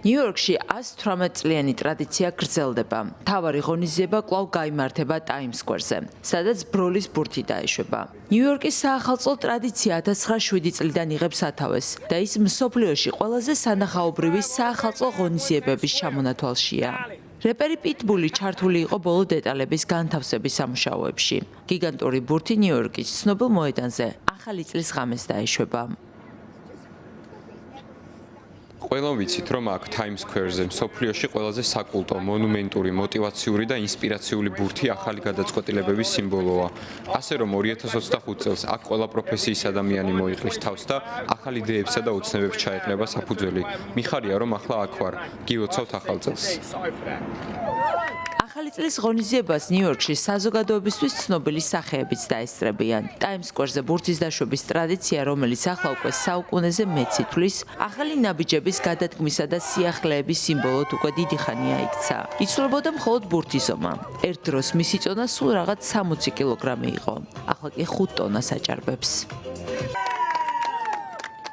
ნიუ-იორკში 118 წლიანი ტრადიცია გრძელდება. მთავარი ღონისძიება კვლავ გაიმართება ტაიმს სკვერზე, სადაც ბროლის ბურთი დაეშვება. ნიუ-იორკის საახალწლო ტრადიცია 1907 წლიდან იღებს სათავეს და ის მსოფლიოში ყველაზე სანახაობრივი საახალწლო ღონისძიებების ჩამონათვალშია. რეპერი პიტბული ჩართული იყო ბოლო დეტალების განთავსების სამუშაოებში. გიგანტური ბურთი ნიუ-იორკის ცნობილ მოედანზე ახალი წლის ღამეს დაეშვება. ყველამ ვიცით, რომ აქ ტაიმს სკვერზე მსოფლიოში ყველაზე საკულტო, მონუმენტური, мотиваციური და ინსპირაციული ბურთი ახალი გადაწყვეტილებების სიმბოლოა. ასე რომ 2025 წელს აქ ყველა პროფესიის ადამიანი მოიყრის თავს და ახალ იდეებსა და ოცნებებს ჩაეყნება საფუძველი. მიხარია, რომ ახლა აქ ვარ, გილოცავთ ახალ წელს. ახალი წლის ღონისძიებას ნიუ-იორკში საზოგადოებისთვის ცნობილი სახეებიც დაესწრებიან. ტაიმს სკვერზე ბურთის დაშვების ტრადიცია, რომელიც ახლა უკვე საუკუნეზე მეც ითვლის, ახალი ნაბიჯების გადადგმისა და სიახლეების სიმბოლოდ უკვე დიდი ხანია იქცა. იცვლებოდა მხოლოდ ბურთის ზომა. ერთ დროს მისი წონა სულ რაღაც 60 კილოგრამი იყო. ახლა კი 5 ტონას აჭარბებს.